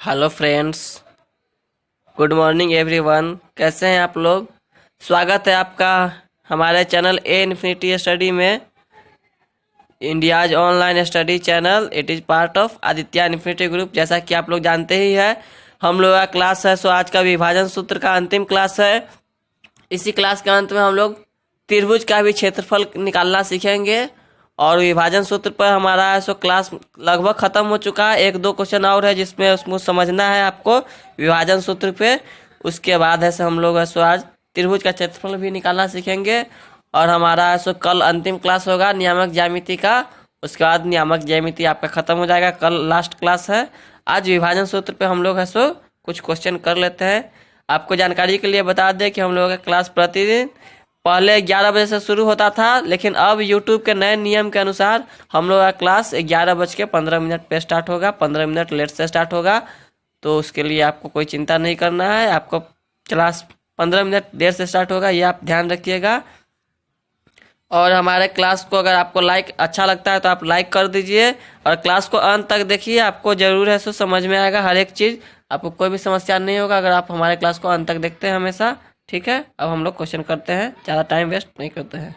Hello friends, good morning everyone. कैसे हैं आप लोग? स्वागत है आपका हमारे चैनल ए इन्फिनिटी स्टडी में। India's online study channel, it is part of Aditya infinity group. जैसा कि आप लोग जानते ही है, हम लोग का क्लास है सो आज का विभाजन सूत्र का अंतिम क्लास है। इसी क्लास के अंत में हम लोग त्रिभुज का भी क्षेत्रफल निकालना सीखेंगे और विभाजन सूत्र पर हमारा सो क्लास लगभग ख़त्म हो चुका है। एक दो क्वेश्चन और है जिसमें उसको समझना है आपको विभाजन सूत्र पे। उसके बाद है सो हम लोग सो आज त्रिभुज का क्षेत्रफल भी निकालना सीखेंगे और हमारा सो कल अंतिम क्लास होगा नियामक ज्यामिति का। उसके बाद नियामक ज्यामिति आपका ख़त्म हो जाएगा, कल लास्ट क्लास है। आज विभाजन सूत्र पे हम लोग है सो कुछ क्वेश्चन कर लेते हैं। आपको जानकारी के लिए बता दें कि हम लोगों का क्लास प्रतिदिन पहले 11 बजे से शुरू होता था, लेकिन अब यूट्यूब के नए नियम के अनुसार हम लोग का क्लास 11:15 पे स्टार्ट होगा। 15 मिनट लेट से स्टार्ट होगा, तो उसके लिए आपको कोई चिंता नहीं करना है। आपको क्लास 15 मिनट देर से स्टार्ट होगा, ये आप ध्यान रखिएगा। और हमारे क्लास को अगर आपको लाइक अच्छा लगता है तो आप लाइक कर दीजिए और क्लास को अंत तक देखिए। आपको ज़रूर है सो समझ में आएगा हर एक चीज़, आपको कोई भी समस्या नहीं होगा अगर आप हमारे क्लास को अंत तक देखते हैं हमेशा। ठीक है, अब हम लोग क्वेश्चन करते हैं, ज़्यादा टाइम वेस्ट नहीं करते हैं।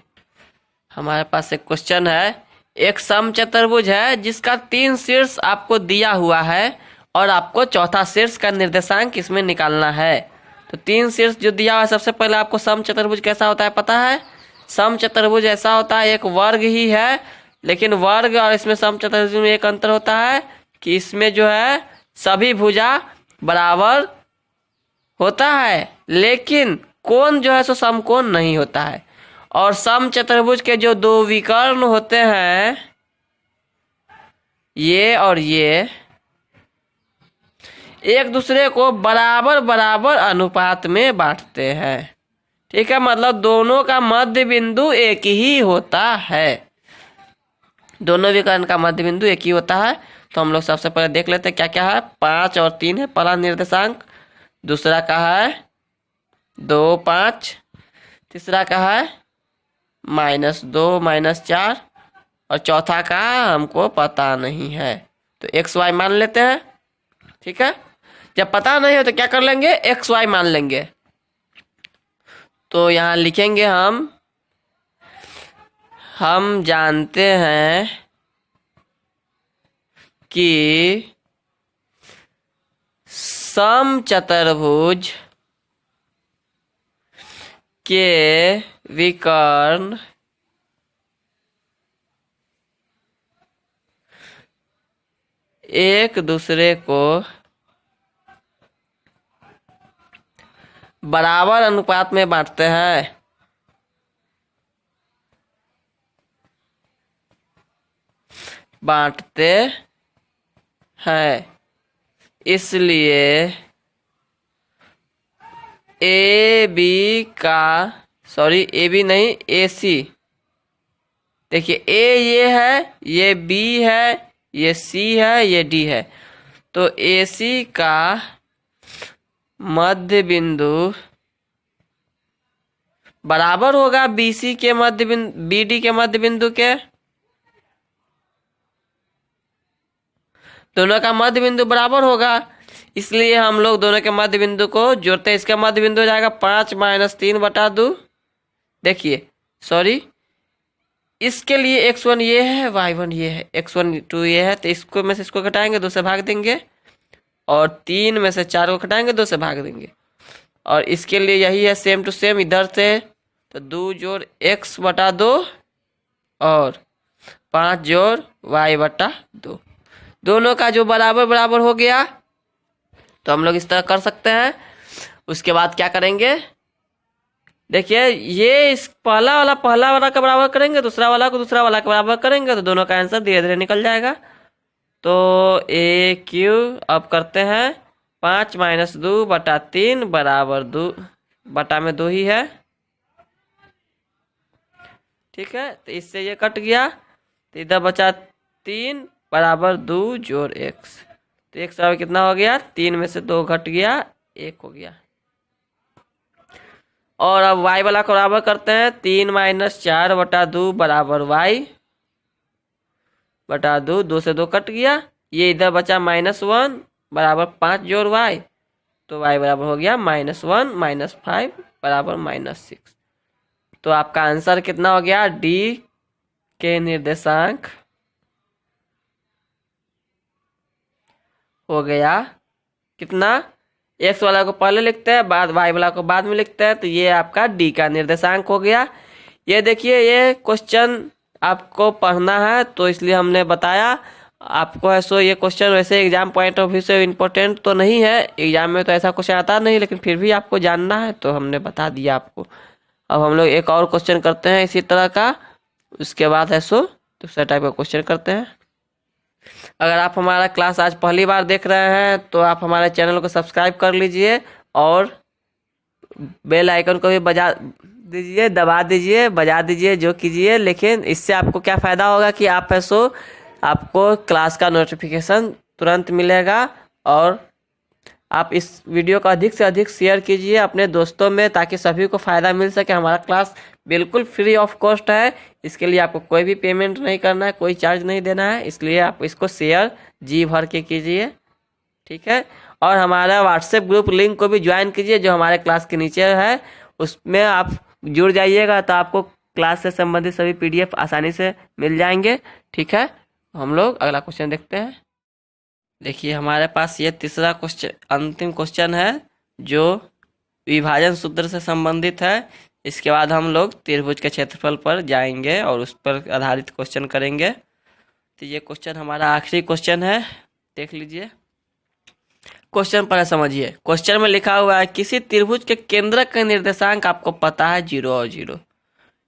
हमारे पास एक क्वेश्चन है। एक समचतुर्भुज है जिसका 3 शीर्ष आपको दिया हुआ है और आपको चौथा शीर्ष का निर्देशांक इसमें निकालना है। तो 3 शीर्ष जो दिया हुआ है, सबसे पहले आपको समचतुर्भुज कैसा होता है पता है? समचतुर्भुज ऐसा होता है, एक वर्ग ही है, लेकिन वर्ग और इसमें समचतुर्भुज में एक अंतर होता है कि इसमें जो है सभी भुजा बराबर होता है, लेकिन कोण जो है सो समकोण नहीं होता है। और समचतुर्भुज के जो दो विकर्ण होते हैं, ये और ये, एक दूसरे को बराबर बराबर अनुपात में बांटते हैं। ठीक है, मतलब दोनों का मध्य बिंदु एक ही होता है। दोनों विकर्ण का मध्य बिंदु एक ही होता है। तो हम लोग सबसे पहले देख लेते हैं क्या क्या है। 5 और 3 है पहला निर्देशांक, दूसरा का है 2, 5, तीसरा का है -2, -4 और चौथा का हमको पता नहीं है, तो XY मान लेते हैं। ठीक है, जब पता नहीं हो तो क्या कर लेंगे, XY मान लेंगे। तो यहाँ लिखेंगे हम जानते हैं कि समचतुर्भुज के विकर्ण एक दूसरे को बराबर अनुपात में बांटते हैं। इसलिए ए बी नहीं, AC, देखिए ए ये है, ये B है, ये C है, ये D है। तो AC का मध्य बिंदु बराबर होगा BC के मध्य बिंदु, BD के मध्य बिंदु के। दोनों का मध्य बिंदु बराबर होगा, इसलिए हम लोग दोनों के मध्य बिंदु को जोड़ते हैं। इसका मध्य बिंदु हो जाएगा 5 - 3/2। देखिए सॉरी, इसके लिए x1 ये है, y1 ये है, x1 2 ये है, तो इसको में से इसको घटाएंगे, 2 से भाग देंगे, और 3 में से 4 को घटाएंगे, 2 से भाग देंगे। और इसके लिए यही है, सेम टू सेम इधर से, तो 2 जोड़ x/2 और 5 जोड़ y/2, दोनों का जो बराबर बराबर हो गया। तो हम लोग इस तरह कर सकते हैं। उसके बाद क्या करेंगे, देखिए ये इस पहला वाला का बराबर करेंगे, दूसरा वाला को दूसरा वाला का बराबर करेंगे, तो दोनों का आंसर धीरे धीरे निकल जाएगा। तो AQ अब करते हैं 5 - 2/3 बराबर 2 बटा में 2 ही है। ठीक है, तो इससे ये कट गया, तो इधर बचा 3 बराबर 2 जोड़ x। तो x बराबर कितना हो गया, 3 में से 2 घट गया, 1 हो गया। और अब y वाला को बराबर करते हैं, 3 - 4/2 बराबर y/2, 2 से 2 कट गया, ये इधर बचा -1, बराबर 5 जोड़ y, तो y बराबर हो गया -1 -5 बराबर -6। तो आपका आंसर कितना हो गया? डी के निर्देशांक हो गया कितना? एक्स वाला को पहले लिखते हैं, बाद वाई वाला को बाद में लिखते हैं, तो ये आपका डी का निर्देशांक हो गया। ये देखिए, ये क्वेश्चन आपको पढ़ना है तो इसलिए हमने बताया आपको है। सो ये क्वेश्चन वैसे एग्जाम पॉइंट ऑफ व्यू से इम्पोर्टेंट तो नहीं है, एग्जाम में तो ऐसा क्वेश्चन आता नहीं, लेकिन फिर भी आपको जानना है तो हमने बता दिया आपको। अब हम लोग एक और क्वेश्चन करते हैं इसी तरह का, उसके बाद है सो दूसरा टाइप का क्वेश्चन करते हैं। अगर आप हमारा क्लास आज पहली बार देख रहे हैं तो आप हमारे चैनल को सब्सक्राइब कर लीजिए और बेल आइकन को भी बजा दीजिए, दबा दीजिए, बजा दीजिए, जो कीजिए। लेकिन इससे आपको क्या फ़ायदा होगा कि आप है सो आपको क्लास का नोटिफिकेशन तुरंत मिलेगा। और आप इस वीडियो को अधिक से अधिक शेयर कीजिए अपने दोस्तों में, ताकि सभी को फ़ायदा मिल सके। हमारा क्लास बिल्कुल फ्री ऑफ कॉस्ट है, इसके लिए आपको कोई भी पेमेंट नहीं करना है, कोई चार्ज नहीं देना है, इसलिए आप इसको शेयर जी भर के कीजिए, ठीक है। और हमारा व्हाट्सएप ग्रुप लिंक को भी ज्वाइन कीजिए जो हमारे क्लास के नीचे है, उसमें आप जुड़ जाइएगा तो आपको क्लास से संबंधित सभी PDF आसानी से मिल जाएंगे, ठीक है। हम लोग अगला क्वेश्चन देखते हैं। देखिए, हमारे पास ये तीसरा क्वेश्चन, अंतिम क्वेश्चन है जो विभाजन सूत्र से संबंधित है। इसके बाद हम लोग त्रिभुज के क्षेत्रफल पर जाएंगे और उस पर आधारित क्वेश्चन करेंगे। तो ये क्वेश्चन हमारा आखिरी क्वेश्चन है, देख लीजिए। क्वेश्चन पर समझिए। क्वेश्चन में लिखा हुआ है किसी त्रिभुज के केंद्रक का निर्देशांक आपको पता है 0 और 0,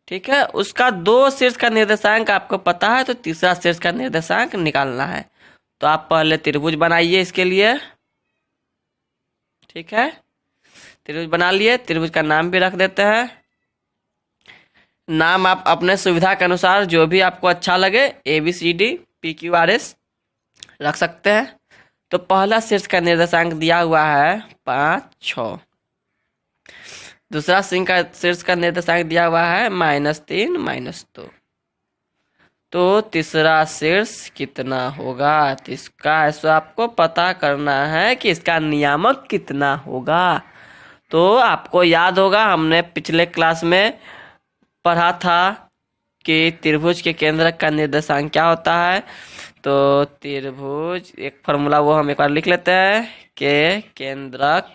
ठीक है। उसका 2 शीर्ष का निर्देशांक आपको पता है, तो तीसरा शीर्ष का निर्देशांक निकालना है। तो आप पहले त्रिभुज बनाइए इसके लिए, ठीक है। त्रिभुज बना लिए, त्रिभुज का नाम भी रख देते हैं। नाम आप अपने सुविधा के अनुसार जो भी आपको अच्छा लगे, ABCD PQRS रख सकते हैं। तो पहला शीर्ष का निर्देशांक दिया हुआ है 5 6। दूसरा शीर्ष का निर्देशांक दिया हुआ है -3 -2। तो तीसरा शीर्ष कितना होगा? तो इसका ऐसा आपको पता करना है कि इसका नियामक कितना होगा। तो आपको याद होगा, हमने पिछले क्लास में पढ़ा था कि त्रिभुज के केंद्रक का निर्देशांक क्या होता है। तो त्रिभुज एक फॉर्मूला वो हम एक बार लिख लेते हैं कि केंद्रक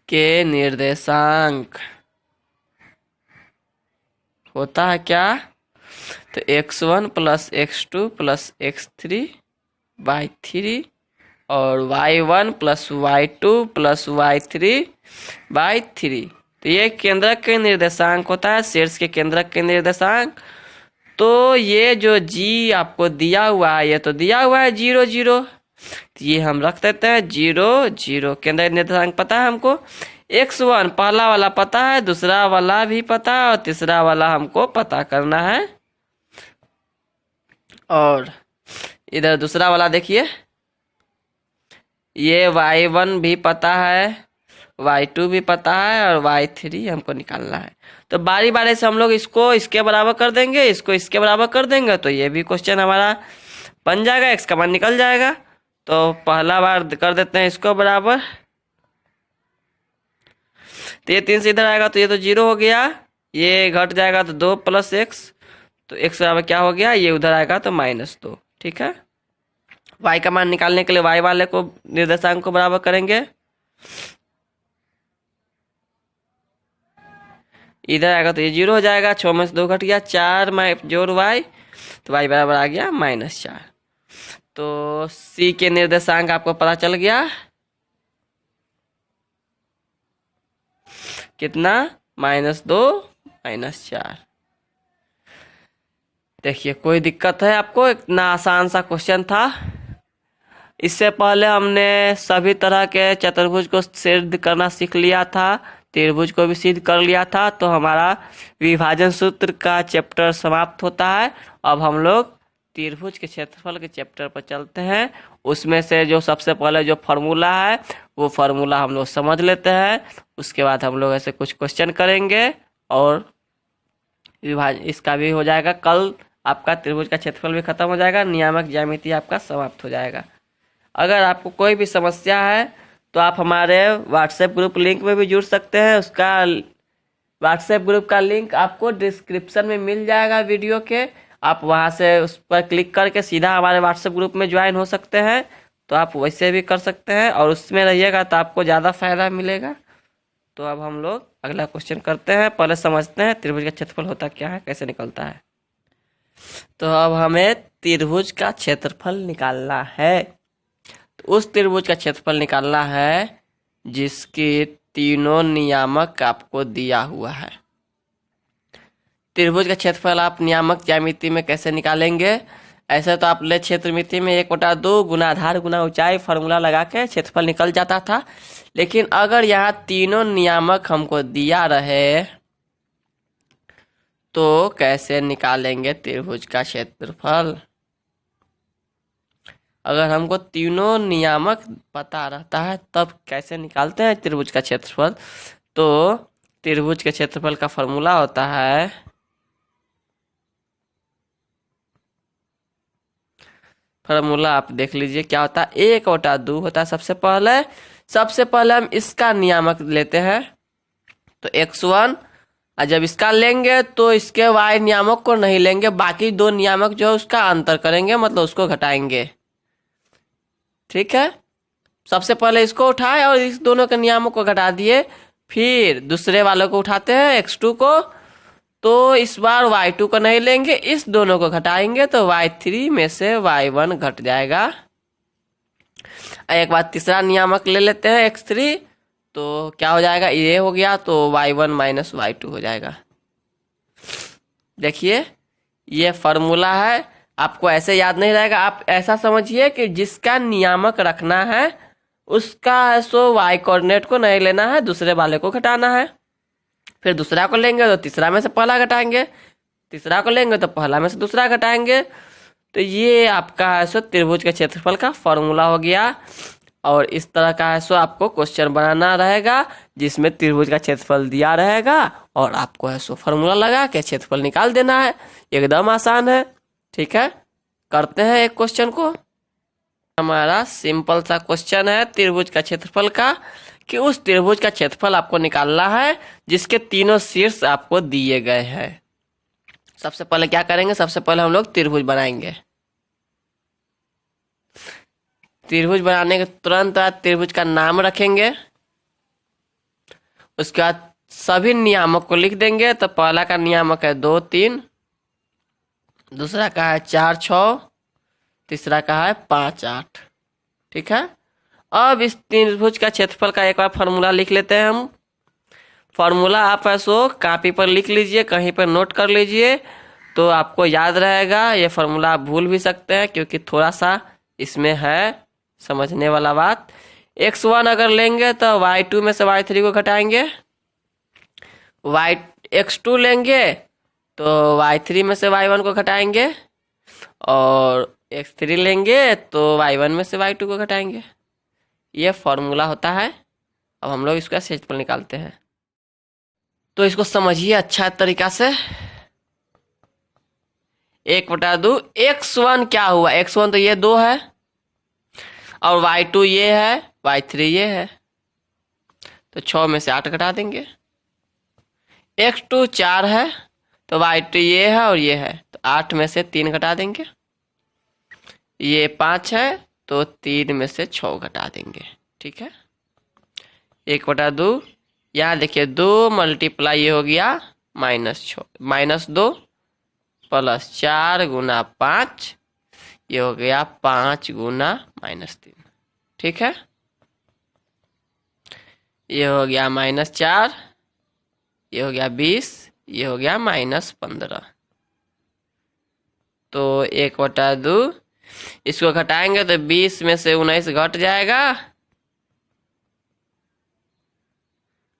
के निर्देशांक होता है क्या? तो x1 + x2 + x3/3 और y1 + y2 + y3/3। तो ये केंद्रक के निर्देशांक होता है, शीर्ष के केंद्रक के निर्देशांक। तो ये जो g आपको दिया हुआ है, ये तो दिया हुआ है 0 0, तो ये हम रख देते हैं 0 0। केंद्रक निर्देशांक पता है हमको, x1 पहला वाला पता है, दूसरा वाला भी पता है और तीसरा वाला हमको पता करना है। और इधर दूसरा वाला देखिए, ये y1 भी पता है, y2 भी पता है और y3 हमको निकालना है। तो बारी बारी से हम लोग इसको इसके बराबर कर देंगे, इसको इसके बराबर कर देंगे, तो ये भी क्वेश्चन हमारा बन जाएगा, x का मान निकल जाएगा। तो पहला बार कर देते हैं इसको बराबर, तो ये 3 से इधर आएगा तो ये तो 0 हो गया, ये घट जाएगा तो 2 + x, तो x बराबर क्या हो गया, ये उधर आएगा तो -2, ठीक है। y का मान निकालने के लिए y वाले को निर्देशांक को बराबर करेंगे, इधर आएगा तो ये 0 हो जाएगा, 6 में से 2 घट गया, 4 में जोड़ y, तो y बराबर आ गया -4। तो c के निर्देशांक आपको पता चल गया कितना, -2 -4। देखिए, कोई दिक्कत है आपको? इतना आसान सा क्वेश्चन था। इससे पहले हमने सभी तरह के चतुर्भुज को सिद्ध करना सीख लिया था, त्रिभुज को भी सिद्ध कर लिया था। तो हमारा विभाजन सूत्र का चैप्टर समाप्त होता है। अब हम लोग त्रिभुज के क्षेत्रफल के चैप्टर पर चलते हैं। उसमें से जो सबसे पहले जो फार्मूला है वो फार्मूला हम लोग समझ लेते हैं, उसके बाद हम लोग ऐसे कुछ क्वेश्चन करेंगे और इसका भी हो जाएगा। कल आपका त्रिभुज का क्षेत्रफल भी खत्म हो जाएगा, नियामक ज्यामिति आपका समाप्त हो जाएगा। अगर आपको कोई भी समस्या है तो आप हमारे व्हाट्सएप ग्रुप लिंक में भी जुड़ सकते हैं। उसका व्हाट्सएप ग्रुप का लिंक आपको डिस्क्रिप्शन में मिल जाएगा वीडियो के। आप वहां से उस पर क्लिक करके सीधा हमारे व्हाट्सएप ग्रुप में ज्वाइन हो सकते हैं। तो आप वैसे भी कर सकते हैं और उसमें रहिएगा तो आपको ज़्यादा फायदा मिलेगा। तो अब हम लोग अगला क्वेश्चन करते हैं। पहले समझते हैं त्रिभुज का क्षेत्रफल होता क्या है, कैसे निकलता है। तो अब हमें त्रिभुज का क्षेत्रफल निकालना है। तो उस त्रिभुज का क्षेत्रफल निकालना है जिसके तीनों नियामक आपको दिया हुआ है। त्रिभुज का क्षेत्रफल आप नियामक ज्यामिति में कैसे निकालेंगे? ऐसे तो आप ले क्षेत्रमिति में 1/2 गुना आधार गुना ऊंचाई फार्मूला लगा के क्षेत्रफल निकल जाता था। लेकिन अगर यहाँ तीनों नियामक हमको दिया रहे तो कैसे निकालेंगे त्रिभुज का क्षेत्रफल? अगर हमको तीनों नियामक पता रहता है तब कैसे निकालते हैं त्रिभुज का क्षेत्रफल? तो त्रिभुज के क्षेत्रफल का फॉर्मूला होता है आप देख लीजिए क्या होता है। 1/2 होता है सबसे पहले हम इसका नियामक लेते हैं तो x1, और जब इसका लेंगे तो इसके y नियामक को नहीं लेंगे, बाकी दो नियामक जो है उसका अंतर करेंगे, मतलब उसको घटाएंगे। ठीक है, सबसे पहले इसको उठाए और इस दोनों के नियामक को घटा दिए। फिर दूसरे वालों को उठाते हैं x2 को, तो इस बार y2 को नहीं लेंगे, इस दोनों को घटाएंगे तो y3 में से y1 घट जाएगा। एक बार तीसरा नियामक ले लेते हैं x3, तो क्या हो जाएगा, ये हो गया तो y1 माइनस y2 हो जाएगा। देखिए ये फॉर्मूला है, आपको ऐसे याद नहीं रहेगा। आप ऐसा समझिए कि जिसका नियामक रखना है उसका सो y कोऑर्डिनेट को नहीं लेना है, दूसरे वाले को घटाना है। फिर दूसरा को लेंगे तो तीसरा में से पहला घटाएंगे, तीसरा को लेंगे तो पहला में से दूसरा घटाएंगे। तो ये आपका है सो त्रिभुज के क्षेत्रफल का फॉर्मूला हो गया। और इस तरह का है सो आपको क्वेश्चन बनाना रहेगा जिसमें त्रिभुज का क्षेत्रफल दिया रहेगा और आपको है सो फॉर्मूला लगा के क्षेत्रफल निकाल देना है। एकदम आसान है। ठीक है, करते हैं एक क्वेश्चन को। हमारा सिंपल सा क्वेश्चन है त्रिभुज का क्षेत्रफल का, कि उस त्रिभुज का क्षेत्रफल आपको निकालना है जिसके तीनों शीर्ष आपको दिए गए हैं। सबसे पहले क्या करेंगे, सबसे पहले हम लोग त्रिभुज बनाएंगे। त्रिभुज बनाने के तुरंत बाद त्रिभुज का नाम रखेंगे, उसके बाद सभी नियामक को लिख देंगे। तो पहला का नियामक है 2 3, दूसरा का है 4 6, तीसरा का है 5 8। ठीक है, अब इस त्रिभुज का क्षेत्रफल का एक बार फॉर्मूला लिख लेते हैं हम। फॉर्मूला आप ऐसो कॉपी पर लिख लीजिए, कहीं पर नोट कर लीजिए तो आपको याद रहेगा। ये फॉर्मूला आप भूल भी सकते हैं क्योंकि थोड़ा सा इसमें है समझने वाला बात। x1 अगर लेंगे तो y2 में से y3 को घटाएंगे, x2 लेंगे तो y3 में से y1 को घटाएंगे, और x3 लेंगे तो y1 में से y2 को घटाएंगे। ये फॉर्मूला होता है। अब हम लोग इसका क्षेत्रफल निकालते हैं, तो इसको समझिए अच्छा तरीका से। 1/2 x1 क्या हुआ, x1 तो ये 2 है और y2 ये है, y3 ये है, तो 6 में से 8 घटा देंगे। x2 4 है तो y2 ये है और ये है, तो 8 में से 3 घटा देंगे। ये 5 है तो 3 में से 6 घटा देंगे। ठीक है, 1/2 यहाँ देखिए 2 मल्टीप्लाई ये हो गया -2 प्लस 4 गुना 5, ये हो गया 5 गुना -3। ठीक है, ये हो गया -4, ये हो गया 20, ये हो गया -15। तो 1/2 इसको घटाएंगे तो 20 में से 19 घट जाएगा।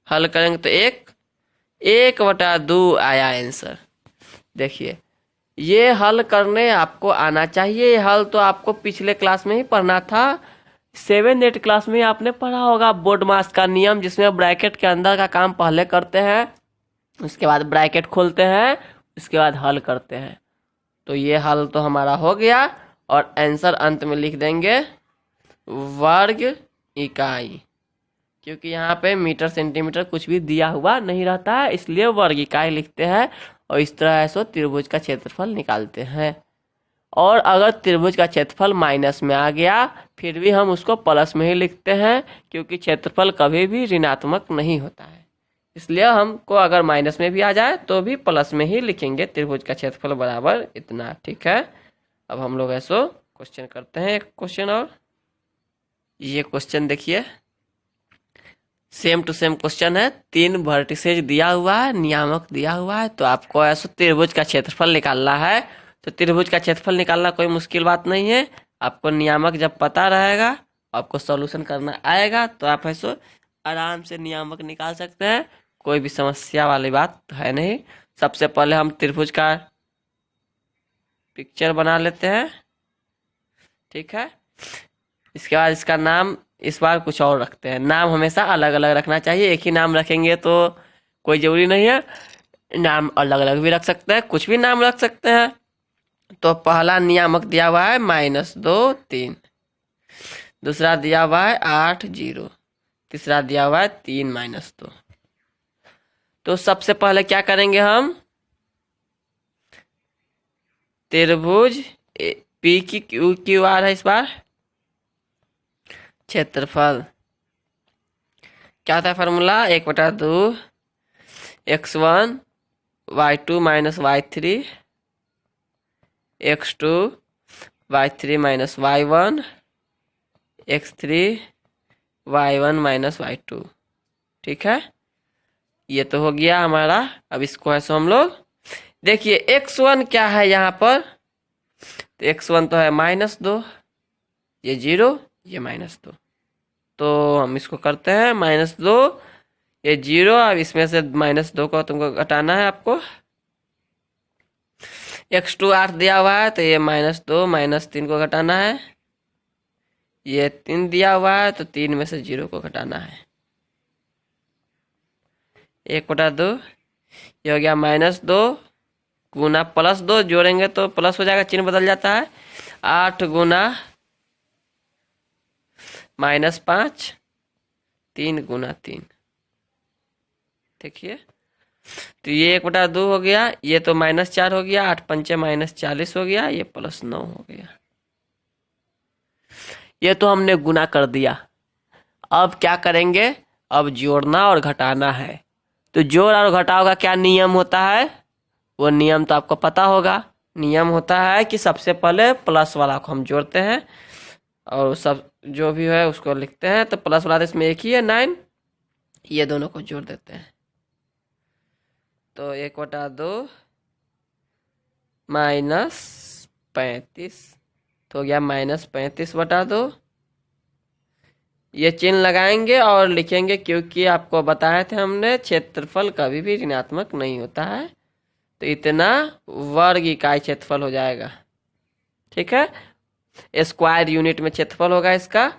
हल करेंगे तो 1/2 आया आंसर। देखिए ये हल करने आपको आना चाहिए। ये हल तो आपको पिछले क्लास में ही पढ़ना था, 7 8 क्लास में आपने पढ़ा होगा बोर्ड मास का नियम, जिसमें ब्रैकेट के अंदर का काम पहले करते हैं, उसके बाद ब्रैकेट खोलते हैं, उसके बाद हल करते हैं। तो ये हल तो हमारा हो गया और आंसर अंत में लिख देंगे वर्ग इकाई, क्योंकि यहाँ पे मीटर सेंटीमीटर कुछ भी दिया हुआ नहीं रहता है, इसलिए वर्ग इकाई लिखते हैं और इस तरह ऐसो त्रिभुज का क्षेत्रफल निकालते हैं। और अगर त्रिभुज का क्षेत्रफल माइनस में आ गया फिर भी हम उसको प्लस में ही लिखते हैं, क्योंकि क्षेत्रफल कभी भी ऋणात्मक नहीं होता है, इसलिए हमको अगर माइनस में भी आ जाए तो भी प्लस में ही लिखेंगे, त्रिभुज का क्षेत्रफल बराबर इतना। ठीक है, अब हम लोग ऐसो क्वेश्चन करते हैं, एक क्वेश्चन और। ये क्वेश्चन देखिए, सेम टू सेम क्वेश्चन है, 3 वर्टिसेज दिया हुआ है, नियामक दिया हुआ है, तो आपको ऐसा त्रिभुज का क्षेत्रफल निकालना है। तो त्रिभुज का क्षेत्रफल निकालना कोई मुश्किल बात नहीं है, आपको नियामक जब पता रहेगा, आपको सॉल्यूशन करना आएगा, तो आप ऐसो आराम से नियामक निकाल सकते हैं, कोई भी समस्या वाली बात है नहीं। सबसे पहले हम त्रिभुज का पिक्चर बना लेते हैं। ठीक है, इसके बाद इसका नाम इस बार कुछ और रखते हैं, नाम हमेशा अलग अलग रखना चाहिए, एक ही नाम रखेंगे तो कोई जरूरी नहीं है, नाम अलग अलग भी रख सकते हैं, कुछ भी नाम रख सकते हैं। तो पहला नियामक दिया हुआ है -2 3, दूसरा दिया हुआ है 8 0, तीसरा दिया हुआ है 3 -2। तो सबसे पहले क्या करेंगे हम, त्रिभुज पी की क्यू आर है इस बार, क्षेत्रफल क्या होता है formula, 1/2 x1 y2 - y3 x2 y3 - y1 x3 y1 - y2। ठीक है, ये तो हो गया हमारा। अब इसको ऐसे हम लोग देखिए, x1 क्या है यहाँ पर, तो x1 तो है -2, ये 0, ये -2, तो हम इसको करते हैं -2, ये 0, अब इसमें से -2 को तुमको घटाना है आपको। x2 8 दिया हुआ है, तो ये -2 -3 को घटाना है, ये 3 दिया हुआ है, तो 3 में से 0 को घटाना है, 1/2, ये हो गया -2 गुना +2, जोड़ेंगे तो प्लस हो जाएगा, चिन्ह बदल जाता है, 8 गुना -5 3 गुना 3। देखिए, तो ये 1/2 हो गया, ये तो -4 हो गया, 8 पंचे -40 हो गया, ये +9 हो गया। ये तो हमने गुना कर दिया। अब क्या करेंगे, अब जोड़ना और घटाना है। तो जोड़ और घटाव का क्या नियम होता है, वो नियम तो आपको पता होगा। नियम होता है कि सबसे पहले प्लस वाला को हम जोड़ते हैं और सब जो भी है उसको लिखते हैं, तो प्लस वाला इसमें एक ही है 9, ये दोनों को जोड़ देते हैं, तो 1/2 -35, तो हो गया -35/2। ये चिन्ह लगाएंगे और लिखेंगे, क्योंकि आपको बताए थे हमने क्षेत्रफल कभी भी ऋणात्मक नहीं होता है, तो इतना वर्ग इकाई क्षेत्रफल हो जाएगा। ठीक है, स्क्वायर यूनिट में क्षेत्रफल होगा इसका।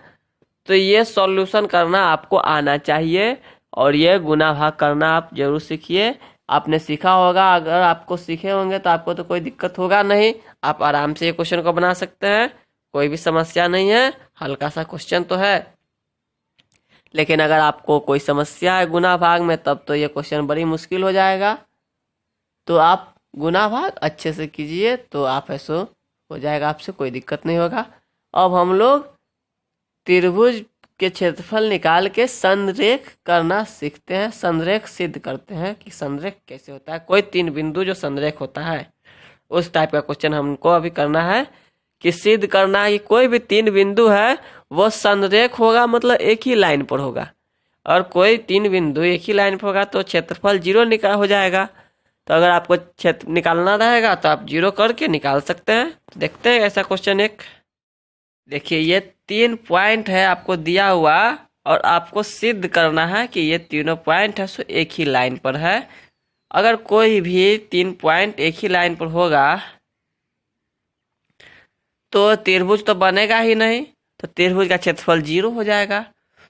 तो ये सॉल्यूशन करना आपको आना चाहिए और ये गुना भाग करना आप जरूर सीखिए। आपने सीखा होगा, अगर आपको सीखे होंगे तो आपको तो कोई दिक्कत होगा नहीं, आप आराम से ये क्वेश्चन को बना सकते हैं, कोई भी समस्या नहीं है। हल्का सा क्वेश्चन तो है, लेकिन अगर आपको कोई समस्या है गुना भाग में तब तो ये क्वेश्चन बड़ी मुश्किल हो जाएगा। तो आप गुना भाग अच्छे से कीजिए तो आप ऐसो हो जाएगा, आपसे कोई दिक्कत नहीं होगा। अब हम लोग त्रिभुज के क्षेत्रफल निकाल के संरेख करना सीखते हैं, संरेख सिद्ध करते हैं कि संरेख कैसे होता है। कोई 3 बिंदु जो संरेख होता है उस टाइप का क्वेश्चन हमको अभी करना है, कि सिद्ध करना है कि कोई भी 3 बिंदु है वो संरेख होगा, मतलब एक ही लाइन पर होगा, और कोई 3 बिंदु एक ही लाइन पर होगा तो क्षेत्रफल 0 निकाल हो जाएगा। तो अगर आपको क्षेत्र निकालना रहेगा तो आप 0 करके निकाल सकते हैं। देखते हैं ऐसा क्वेश्चन एक। देखिए, ये 3 पॉइंट है आपको दिया हुआ और आपको सिद्ध करना है कि ये तीनों पॉइंट है सो एक ही लाइन पर है। अगर कोई भी 3 पॉइंट एक ही लाइन पर होगा तो त्रिभुज तो बनेगा ही नहीं, तो त्रिभुज का क्षेत्रफल 0 हो जाएगा।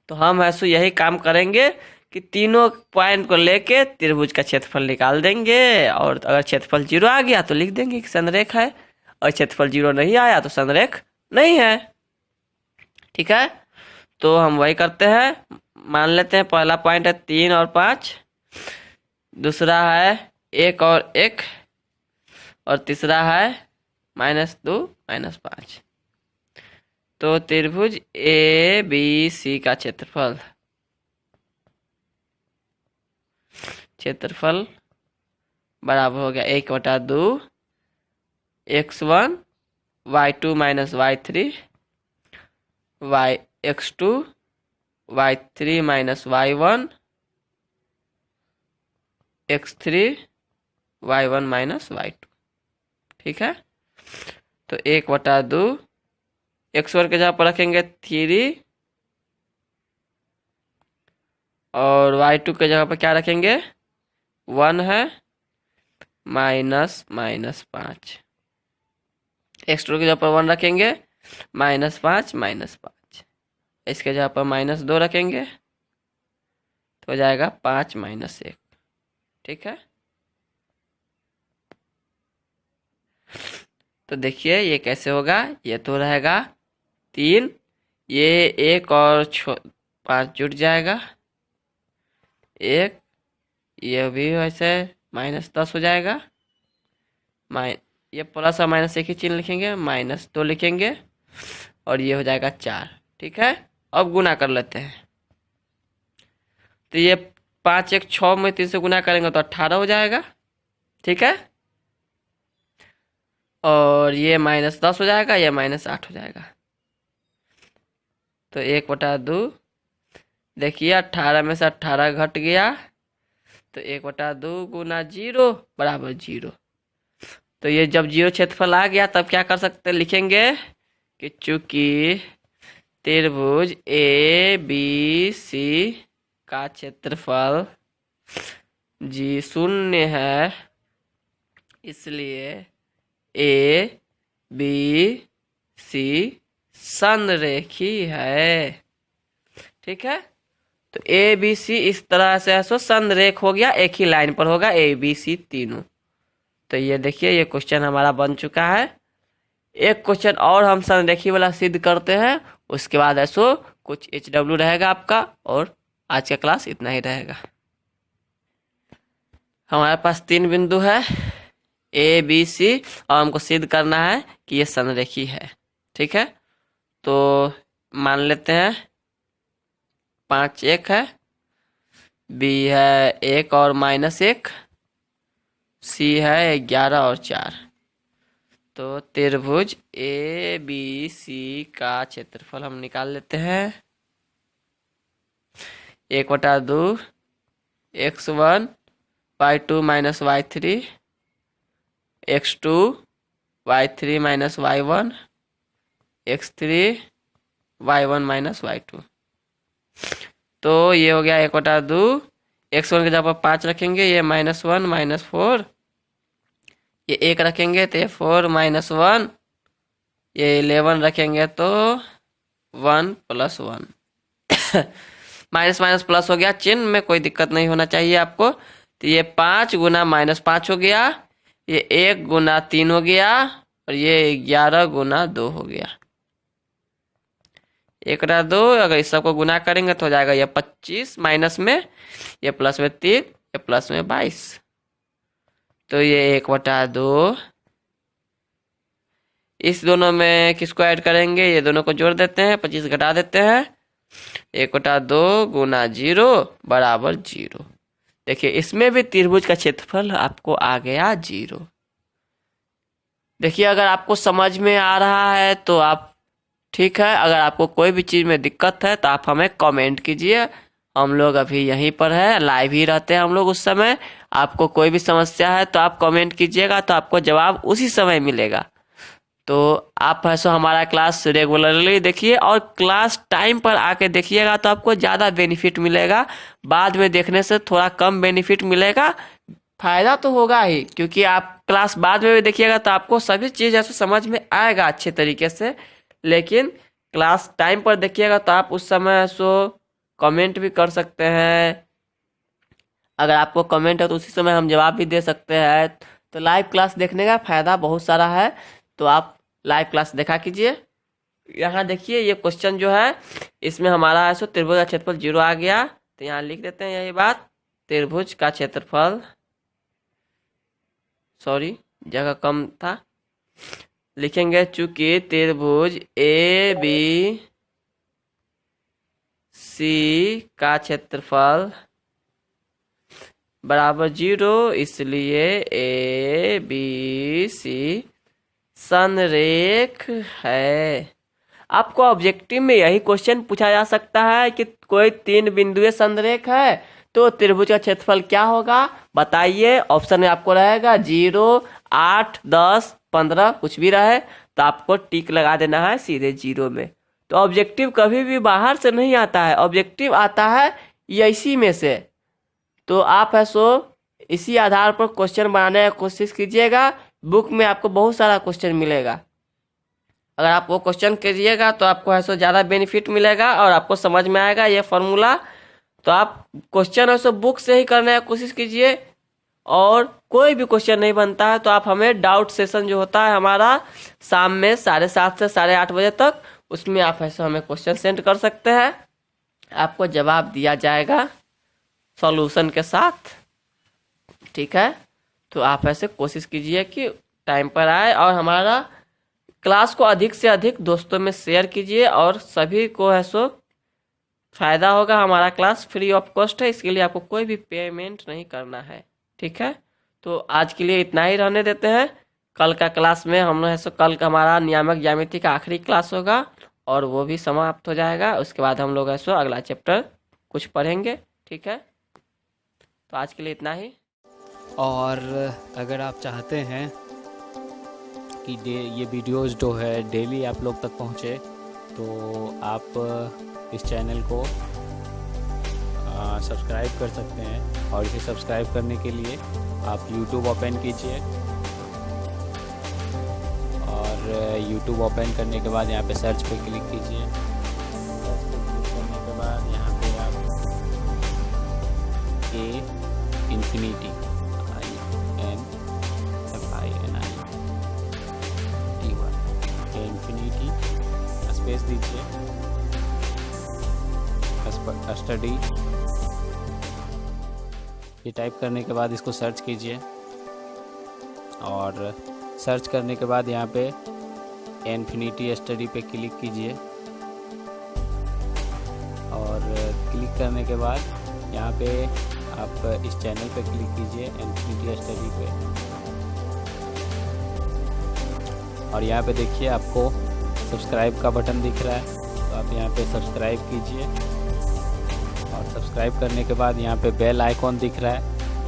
तो हम ऐसे यही काम करेंगे कि तीनों पॉइंट को लेके त्रिभुज का क्षेत्रफल निकाल देंगे, और अगर क्षेत्रफल 0 आ गया तो लिख देंगे कि संरेख है, और क्षेत्रफल 0 नहीं आया तो संरेख नहीं है। ठीक है, तो हम वही करते हैं। मान लेते हैं पहला पॉइंट है 3 और 5, दूसरा है 1 और 1, और तीसरा है -2 -5। तो त्रिभुज ए बी सी का क्षेत्रफल बराबर हो गया 1/2 x1 y2 - y3 x2 y3 - y1 x3 y1 - y2। ठीक है, तो 1/2 x1 के जगह पर रखेंगे 3 और y2 के जगह पर क्या रखेंगे 1 है, -5। x2 की जगह पर 1 रखेंगे -5 -5। इसके जगह पर -2 रखेंगे तो हो जाएगा 5 - 1। ठीक है, तो देखिए ये कैसे होगा। ये तो रहेगा 3, ये 1 और 5 जुड़ जाएगा 1, ये भी वैसे -10 हो जाएगा। ये प्लस और माइनस एक ही चिन्ह लिखेंगे, -2 लिखेंगे और ये हो जाएगा 4। ठीक है, अब गुना कर लेते हैं। तो ये 5 1 6 में 3 से गुना करेंगे तो 18 हो जाएगा। ठीक है, और ये -10 हो जाएगा, ये -8 हो जाएगा। तो 1/2 देखिए 18 में से 18 घट गया, तो 1/2 गुना 0 बराबर 0। तो ये जब 0 क्षेत्रफल आ गया तब क्या कर सकते हैं, लिखेंगे कि चूंकि त्रिभुज ए बी सी का क्षेत्रफल जी 0 है, इसलिए ए बी सी संरेखी है। ठीक है, तो ए बी सी इस तरह से ऐसो संरेख हो गया, एक ही लाइन पर होगा ए बी सी तीनों। तो ये देखिए ये क्वेश्चन हमारा बन चुका है। एक क्वेश्चन और हम संरेखी वाला सिद्ध करते हैं, उसके बाद ऐसो कुछ HW रहेगा आपका, और आज का क्लास इतना ही रहेगा। हमारे पास 3 बिंदु है ए बी सी, और हमको सिद्ध करना है कि ये संरेखी है। ठीक है, तो मान लेते हैं 5 1 है, बी है 1 और -1, सी है 11 और 4। तो त्रिभुज ए बी सी का क्षेत्रफल हम निकाल लेते हैं। 1/2 x1 y2 - y3 x2 y3 - y1 x3 y1 - y2। तो ये हो गया 1/2, x1 के जगह पर 5 रखेंगे, ये -1 -4, ये 1 रखेंगे तो ये 4 -1, ये 11 रखेंगे तो 1 + 1 माइनस माइनस प्लस हो गया, चिन्ह में कोई दिक्कत नहीं होना चाहिए आपको। तो ये 5 गुना -5 हो गया, ये 1 गुना 3 हो गया, और ये 11 गुना 2 हो गया। 1/2, अगर इस सबको गुना करेंगे तो हो जाएगा ये 25, माइनस में ये प्लस में 3, ये प्लस में 22। तो ये 1/2, इस दोनों में किसको ऐड करेंगे, ये दोनों को जोड़ देते हैं, 25 घटा देते हैं। 1/2 गुना 0 बराबर 0। देखिए इसमें भी त्रिभुज का क्षेत्रफल आपको आ गया 0। देखिए अगर आपको समझ में आ रहा है तो आप ठीक है, अगर आपको कोई भी चीज़ में दिक्कत है तो आप हमें कमेंट कीजिए। हम लोग अभी यहीं पर है, लाइव ही रहते हैं हम लोग उस समय। आपको कोई भी समस्या है तो आप कमेंट कीजिएगा, तो आपको जवाब उसी समय मिलेगा। तो आप ऐसा हमारा क्लास रेगुलरली देखिए, और क्लास टाइम पर आके देखिएगा तो आपको ज़्यादा बेनिफिट मिलेगा। बाद में देखने से थोड़ा कम बेनिफिट मिलेगा, फायदा तो होगा ही, क्योंकि आप क्लास बाद में भी देखिएगा तो आपको सभी चीज़ ऐसे समझ में आएगा अच्छे तरीके से। लेकिन क्लास टाइम पर देखिएगा तो आप उस समय सो कमेंट भी कर सकते हैं। अगर आपको कमेंट है तो उसी समय हम जवाब भी दे सकते हैं। तो लाइव क्लास देखने का फ़ायदा बहुत सारा है, तो आप लाइव क्लास देखा कीजिए। यहाँ देखिए ये क्वेश्चन जो है इसमें हमारा है सो त्रिभुज का क्षेत्रफल 0 आ गया, तो यहाँ लिख देते हैं यही बात, त्रिभुज का क्षेत्रफल, सॉरी जगह कम था, लिखेंगे चूंकि त्रिभुज ए बी सी का क्षेत्रफल बराबर 0, इसलिए ए बी सी संरेख है। आपको ऑब्जेक्टिव में यही क्वेश्चन पूछा जा सकता है कि कोई 3 बिंदुएं संरेख है तो त्रिभुज का क्षेत्रफल क्या होगा, बताइए। ऑप्शन में आपको रहेगा 0, 8, 10, 15, कुछ भी रहे तो आपको टिक लगा देना है सीधे 0 में। तो ऑब्जेक्टिव कभी भी बाहर से नहीं आता है, ऑब्जेक्टिव आता है इसी में से। तो आप है सो इसी आधार पर क्वेश्चन बनाने की कोशिश कीजिएगा। बुक में आपको बहुत सारा क्वेश्चन मिलेगा, अगर आप वो क्वेश्चन कीजिएगा तो आपको है सो ज़्यादा बेनिफिट मिलेगा और आपको समझ में आएगा ये फॉर्मूला। तो आप क्वेश्चन है सो बुक से ही करने की कोशिश कीजिए, और कोई भी क्वेश्चन नहीं बनता है तो आप हमें डाउट सेशन जो होता है हमारा शाम में 7:30 से 8:30 बजे तक, उसमें आप ऐसे हमें क्वेश्चन सेंड कर सकते हैं, आपको जवाब दिया जाएगा सॉल्यूशन के साथ, ठीक है। तो आप ऐसे कोशिश कीजिए कि टाइम पर आए और हमारा क्लास को अधिक से अधिक दोस्तों में शेयर कीजिए, और सभी को है सो फायदा होगा। हमारा क्लास फ्री ऑफ कॉस्ट है, इसके लिए आपको कोई भी पेमेंट नहीं करना है, ठीक है। तो आज के लिए इतना ही रहने देते हैं। कल का क्लास में हम लोग है सो कल का हमारा नियामक ज्यामिति का आखिरी क्लास होगा और वो भी समाप्त हो जाएगा। उसके बाद हम लोग है सो अगला चैप्टर कुछ पढ़ेंगे, ठीक है। तो आज के लिए इतना ही। और अगर आप चाहते हैं कि ये वीडियोस जो है डेली आप लोग तक पहुँचे, तो आप इस चैनल को सब्सक्राइब कर सकते हैं। और इसे सब्सक्राइब करने के लिए आप YouTube ओपन कीजिए, और YouTube ओपन करने के बाद यहाँ पे सर्च पे क्लिक कीजिए। सर्च पे क्लिक करने के बाद यहाँ पे आप इन्फिनिटी इन्फिनिटी स्पेस दीजिए, स्टडी, ये टाइप करने के बाद इसको सर्च कीजिए। और सर्च करने के बाद यहाँ पे इन्फिनिटी स्टडी पे क्लिक कीजिए, और क्लिक करने के बाद यहाँ पे आप इस चैनल पे क्लिक कीजिए इन्फिनिटी स्टडी पे, और यहाँ पे देखिए आपको सब्सक्राइब का बटन दिख रहा है, तो आप यहाँ पे सब्सक्राइब कीजिए। और सब्सक्राइब करने के बाद यहाँ पे बेल आइकॉन दिख रहा है,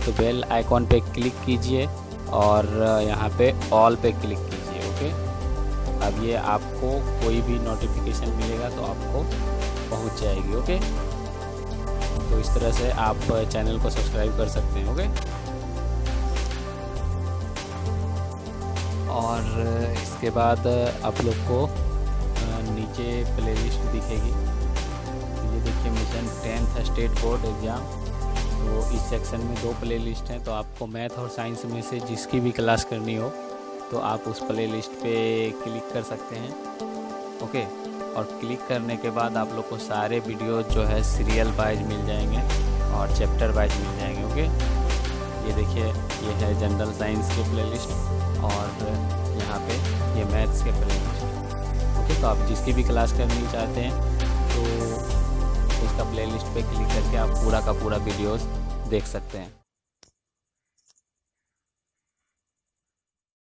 तो बेल आइकॉन पे क्लिक कीजिए और यहाँ पे ऑल पे क्लिक कीजिए, ओके। अब ये आपको कोई भी नोटिफिकेशन मिलेगा तो आपको पहुँच जाएगी, ओके। तो इस तरह से आप चैनल को सब्सक्राइब कर सकते हैं, ओके। और इसके बाद आप लोग को नीचे प्लेलिस्ट दिखेगी, ये देखिए mission 10th state board exam. तो इस सेक्शन में 2 प्लेलिस्ट हैं, तो आपको मैथ और साइंस में से जिसकी भी क्लास करनी हो तो आप उस प्लेलिस्ट पे क्लिक कर सकते हैं, ओके। और क्लिक करने के बाद आप लोग को सारे वीडियो जो है सीरियल वाइज मिल जाएंगे और चैप्टर वाइज मिल जाएंगे, ओके। ये देखिए ये है जनरल साइंस के प्लेलिस्ट, और यहाँ पे ये मैथ्स के प्लेलिस्ट, ओके। तो आप जिसकी भी क्लास करनी चाहते हैं तो उसका प्लेलिस्ट पे क्लिक करके आप पूरा का पूरा वीडियोस देख सकते हैं।